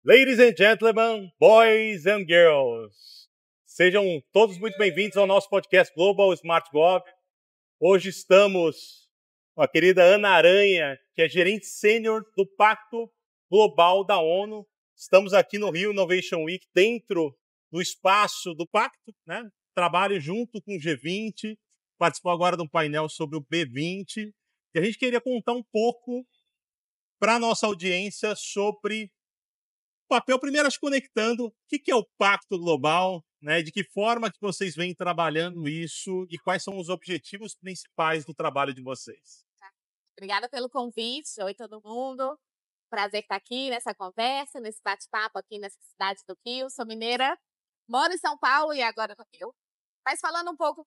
Ladies and gentlemen, boys and girls, sejam todos muito bem-vindos ao nosso podcast Global Smart Gov. Hoje estamos com a querida Ana Aranha, que é gerente sênior do Pacto Global da ONU. Estamos aqui no Rio Innovation Week, dentro do espaço do Pacto, né? Trabalho junto com o G20, participou agora de um painel sobre o B20, e a gente queria contar um pouco para a nossa audiência sobre papel, primeiro, conectando o que é o Pacto Global, né? De que forma que vocês vêm trabalhando isso e quais são os objetivos principais do trabalho de vocês. Obrigada pelo convite. Oi, todo mundo. Prazer estar aqui nessa conversa, nesse bate-papo aqui nessa cidade do Rio. Sou mineira, moro em São Paulo e agora no Rio. Mas falando um pouco o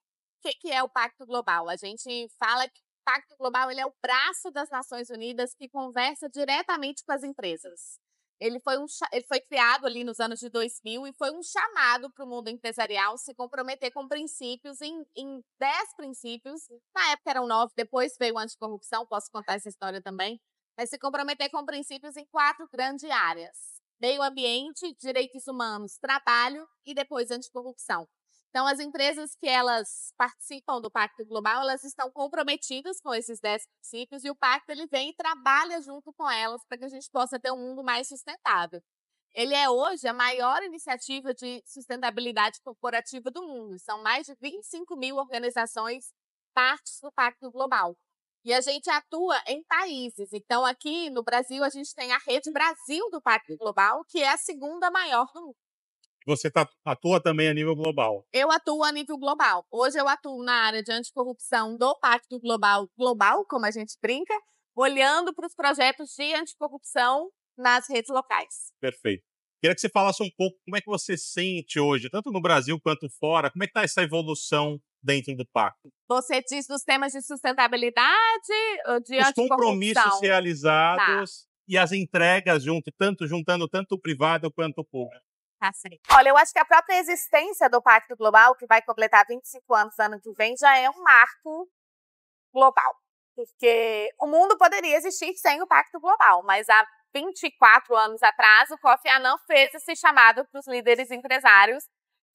que é o Pacto Global. A gente fala que o Pacto Global ele é o braço das Nações Unidas que conversa diretamente com as empresas. Ele foi criado ali nos anos de 2000 e foi um chamado para o mundo empresarial se comprometer com princípios em 10 princípios. Na época eram 9, depois veio a anticorrupção, posso contar essa história também. Mas se comprometer com princípios em 4 grandes áreas: meio ambiente, direitos humanos, trabalho e depois anticorrupção. Então, as empresas que elas participam do Pacto Global, elas estão comprometidas com esses 10 princípios e o Pacto ele vem e trabalha junto com elas para que a gente possa ter um mundo mais sustentável. Ele é hoje a maior iniciativa de sustentabilidade corporativa do mundo. São mais de 25 mil organizações partes do Pacto Global. E a gente atua em países. Então, aqui no Brasil, a gente tem a Rede Brasil do Pacto Global, que é a segunda maior do mundo. Você atua também a nível global? Eu atuo a nível global. Hoje eu atuo na área de anticorrupção do Pacto Global, como a gente brinca, olhando para os projetos de anticorrupção nas redes locais. Perfeito. Queria que você falasse um pouco como é que você sente hoje, tanto no Brasil quanto fora, como é que está essa evolução dentro do Pacto? Você diz dos temas de sustentabilidade, de os anticorrupção? Compromissos realizados e as entregas juntando tanto o privado quanto o público. Olha, eu acho que a própria existência do Pacto Global, que vai completar 25 anos ano que vem, já é um marco global. Porque o mundo poderia existir sem o Pacto Global, mas há 24 anos atrás, o Kofi Annan fez esse chamado para os líderes empresários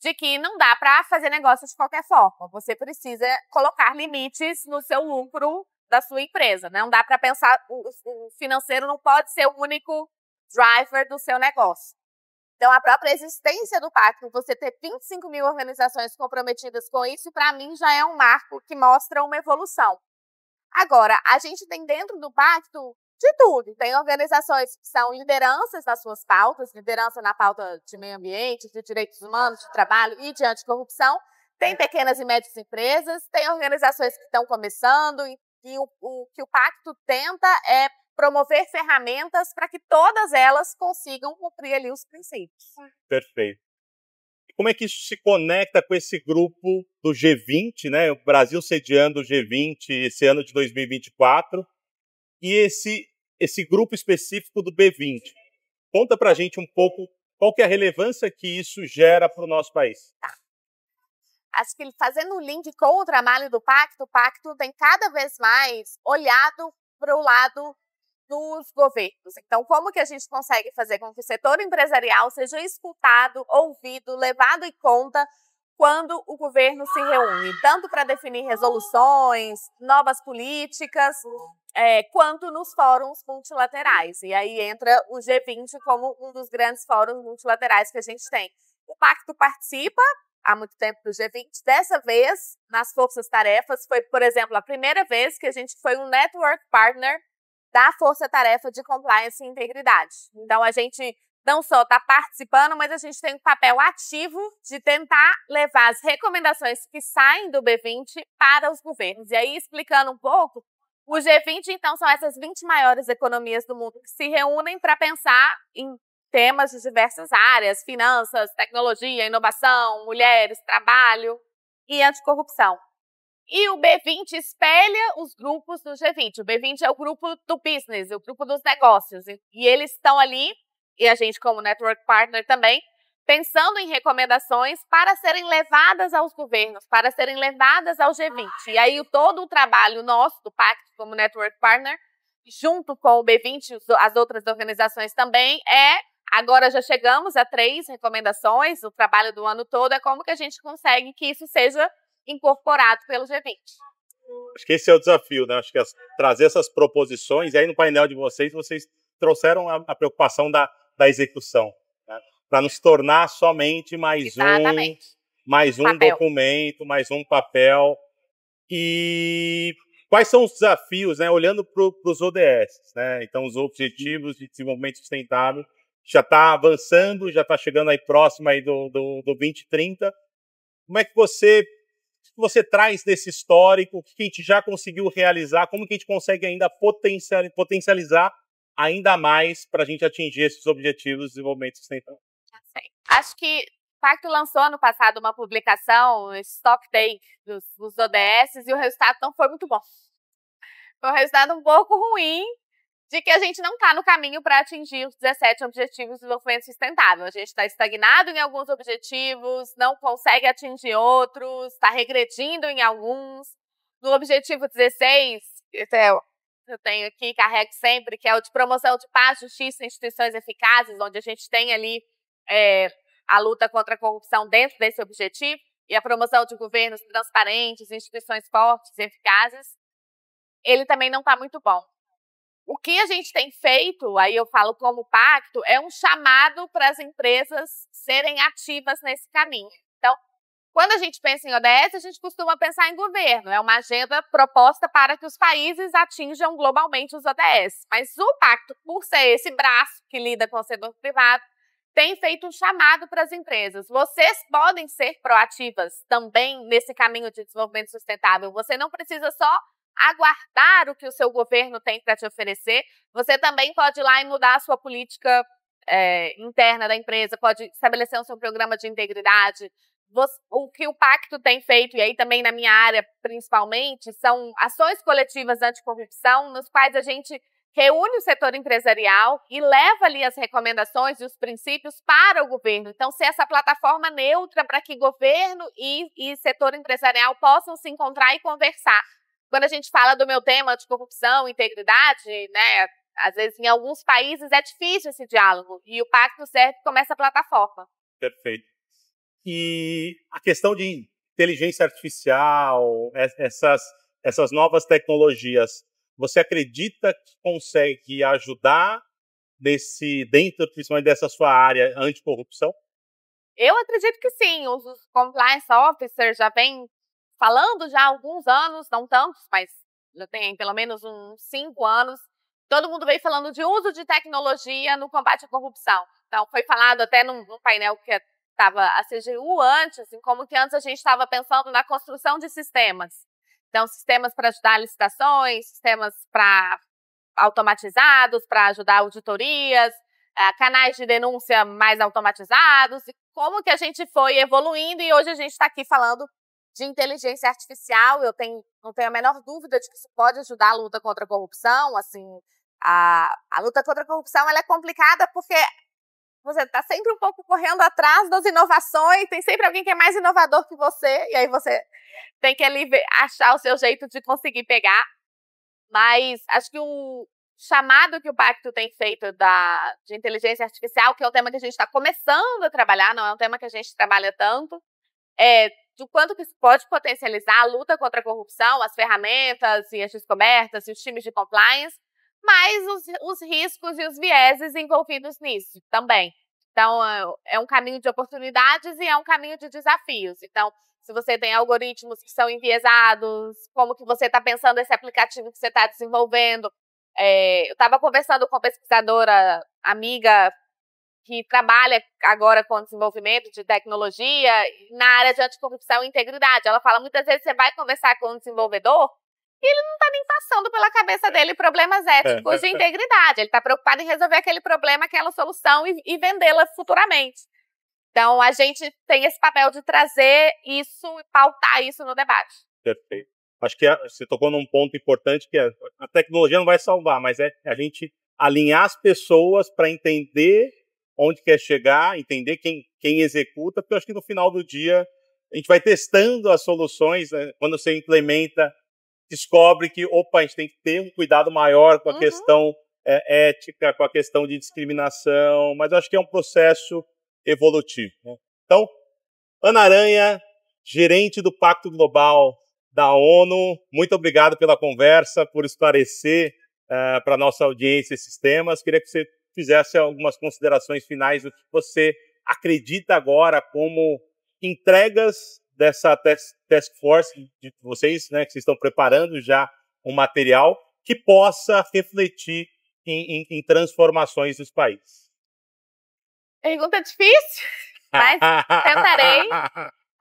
de que não dá para fazer negócio de qualquer forma. Você precisa colocar limites no seu lucro da sua empresa. Não dá para pensar, o financeiro não pode ser o único driver do seu negócio. Então, a própria existência do Pacto, você ter 25 mil organizações comprometidas com isso, para mim já é um marco que mostra uma evolução. Agora, a gente tem dentro do Pacto de tudo. Tem organizações que são lideranças nas suas pautas, liderança na pauta de meio ambiente, de direitos humanos, de trabalho e de anticorrupção. Tem pequenas e médias empresas, tem organizações que estão começando e o que o Pacto tenta é promover ferramentas para que todas elas consigam cumprir ali os princípios. Perfeito. E como é que isso se conecta com esse grupo do G20, né? O Brasil sediando o G20 esse ano de 2024 e esse grupo específico do B20. Conta pra gente um pouco qual que é a relevância que isso gera para o nosso país. Acho que fazendo um link com o trabalho do Pacto, o Pacto tem cada vez mais olhado para o lado dos governos. Então, como que a gente consegue fazer com que o setor empresarial seja escutado, ouvido, levado em conta quando o governo se reúne, tanto para definir resoluções, novas políticas, quanto nos fóruns multilaterais. E aí entra o G20 como um dos grandes fóruns multilaterais que a gente tem. O Pacto participa há muito tempo do G20. Dessa vez, nas forças-tarefas, foi, por exemplo, a primeira vez que a gente foi um network partner da Força-Tarefa de Compliance e Integridade. Então, a gente não só está participando, mas a gente tem um papel ativo de tentar levar as recomendações que saem do B20 para os governos. E aí, explicando um pouco, o G20, então, são essas 20 maiores economias do mundo que se reúnem para pensar em temas de diversas áreas: finanças, tecnologia, inovação, mulheres, trabalho e anticorrupção. E o B20 espelha os grupos do G20. O B20 é o grupo do business, o grupo dos negócios. E eles estão ali, e a gente como Network Partner também, pensando em recomendações para serem levadas aos governos, para serem levadas ao G20. E aí todo o trabalho nosso, do Pacto como Network Partner, junto com o B20 e as outras organizações também, é Agora já chegamos a 3 recomendações, o trabalho do ano todo é como que a gente consegue que isso seja incorporado pelo G20. Acho que esse é o desafio, né? Acho que trazer essas proposições, e aí no painel de vocês trouxeram a preocupação da execução, né? Para não se tornar somente mais um documento, mais um papel. E quais são os desafios, né? Olhando para os ODS, né? Então, os Objetivos de Desenvolvimento Sustentável já está avançando, já está chegando aí próximo aí do 2030. Como é que você traz desse histórico, o que a gente já conseguiu realizar, como que a gente consegue ainda potencializar ainda mais para a gente atingir esses objetivos de desenvolvimento sustentável? Acho que o Pacto lançou ano passado uma publicação, Stock Take, dos ODS, e o resultado não foi muito bom. Foi um resultado um pouco ruim, de que a gente não está no caminho para atingir os 17 Objetivos de Desenvolvimento Sustentável. A gente está estagnado em alguns objetivos, não consegue atingir outros, está regredindo em alguns. No Objetivo 16, eu tenho aqui, carrego sempre, que é o de promoção de paz, justiça e instituições eficazes, onde a gente tem ali a luta contra a corrupção dentro desse objetivo, e a promoção de governos transparentes, instituições fortes e eficazes, ele também não está muito bom. O que a gente tem feito, aí eu falo como pacto, é um chamado para as empresas serem ativas nesse caminho. Então, quando a gente pensa em ODS, a gente costuma pensar em governo. É uma agenda proposta para que os países atinjam globalmente os ODS. Mas o pacto, por ser esse braço que lida com o setor privado, tem feito um chamado para as empresas. Vocês podem ser proativas também nesse caminho de desenvolvimento sustentável. Você não precisa só aguardar o que o seu governo tem para te oferecer, você também pode ir lá e mudar a sua política interna da empresa, pode estabelecer o seu programa de integridade. O que o Pacto tem feito, e aí também na minha área principalmente, são ações coletivas anticorrupção, nos quais a gente reúne o setor empresarial e leva ali as recomendações e os princípios para o governo. Então, ser essa plataforma neutra para que governo e setor empresarial possam se encontrar e conversar. Quando a gente fala do meu tema de corrupção, integridade, né, às vezes em alguns países é difícil esse diálogo, e o Pacto serve como essa plataforma. Perfeito. E a questão de inteligência artificial, essas novas tecnologias, você acredita que consegue ajudar dentro, principalmente dessa sua área anticorrupção? Eu acredito que sim. Os compliance officers já vêm falando já há alguns anos, não tantos, mas já tem pelo menos uns 5 anos, todo mundo veio falando de uso de tecnologia no combate à corrupção. Então, foi falado até num painel que estava a CGU antes, assim, como que antes a gente estava pensando na construção de sistemas. Então, sistemas para ajudar licitações, sistemas automatizados para ajudar auditorias, canais de denúncia mais automatizados, e como que a gente foi evoluindo, e hoje a gente está aqui falando de inteligência artificial. Eu não tenho a menor dúvida de que isso pode ajudar a luta contra a corrupção. Assim, a luta contra a corrupção ela é complicada porque você está sempre um pouco correndo atrás das inovações, tem sempre alguém que é mais inovador que você, e aí você tem que ali achar o seu jeito de conseguir pegar. Mas acho que o chamado que o Pacto tem feito de inteligência artificial, que é um tema que a gente está começando a trabalhar, não é um tema que a gente trabalha tanto, do quanto que isso pode potencializar a luta contra a corrupção, as ferramentas e as descobertas e os times de compliance, mas os riscos e os vieses envolvidos nisso também. Então, é um caminho de oportunidades e é um caminho de desafios. Então, se você tem algoritmos que são enviesados, como que você está pensando esse aplicativo que você está desenvolvendo? Eu estava conversando com uma pesquisadora amiga que trabalha agora com desenvolvimento de tecnologia na área de anticorrupção e integridade. Ela fala, muitas vezes você vai conversar com um desenvolvedor e ele não está nem passando pela cabeça dele problemas éticos de integridade. Ele está preocupado em resolver aquele problema, aquela solução e vendê-la futuramente. Então, a gente tem esse papel de trazer isso e pautar isso no debate. Perfeito. Acho que você tocou num ponto importante, que a tecnologia não vai salvar, mas é a gente alinhar as pessoas para entender onde quer chegar, entender quem executa, porque eu acho que no final do dia a gente vai testando as soluções, né? Quando você implementa, descobre que, a gente tem que ter um cuidado maior com a questão ética, com a questão de discriminação, mas eu acho que é um processo evolutivo, né? Então, Ana Aranha, gerente do Pacto Global da ONU, muito obrigado pela conversa, por esclarecer para a nossa audiência esses temas. Queria que você fizesse algumas considerações finais do que você acredita agora como entregas dessa task force de vocês, né, que vocês estão preparando já um material que possa refletir em transformações dos países. Pergunta difícil, mas tentarei.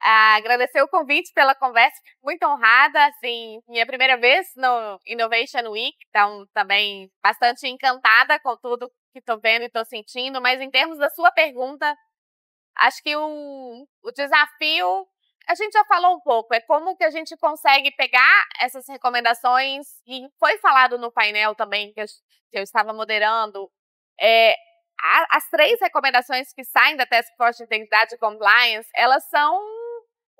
Agradecer o convite pela conversa, muito honrada, assim, minha primeira vez no Innovation Week, então também bastante encantada com tudo que estou vendo e estou sentindo, mas em termos da sua pergunta, acho que o desafio, a gente já falou um pouco, é como que a gente consegue pegar essas recomendações, e foi falado no painel também, que eu estava moderando, as 3 recomendações que saem da Task Force de Integridade e Compliance, elas são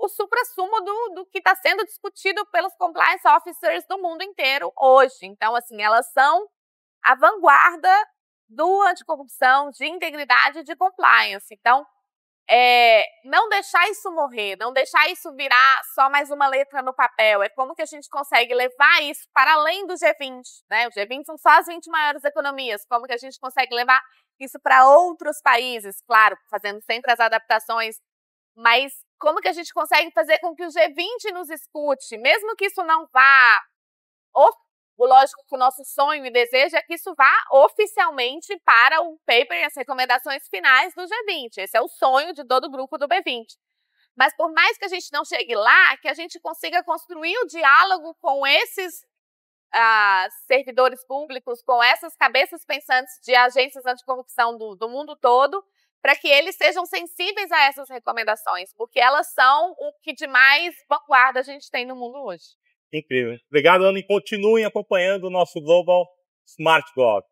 o suprassumo do que está sendo discutido pelos compliance officers do mundo inteiro hoje. Então, assim, elas são a vanguarda do anticorrupção, de integridade e de compliance. Então, não deixar isso morrer, não deixar isso virar só mais uma letra no papel. É como que a gente consegue levar isso para além do G20, né? O G20 são só as 20 maiores economias. Como que a gente consegue levar isso para outros países? Claro, fazendo sempre as adaptações, mas como que a gente consegue fazer com que o G20 nos escute, mesmo que isso não vá... Lógico que o nosso sonho e desejo é que isso vá oficialmente para o paper e as recomendações finais do G20. Esse é o sonho de todo o grupo do B20. Mas por mais que a gente não chegue lá, que a gente consiga construir o diálogo com esses servidores públicos, com essas cabeças pensantes de agências anticorrupção do mundo todo, para que eles sejam sensíveis a essas recomendações, porque elas são o que de mais vanguarda a gente tem no mundo hoje. Incrível. Obrigado, Ana, e continuem acompanhando o nosso Global Smart Gov.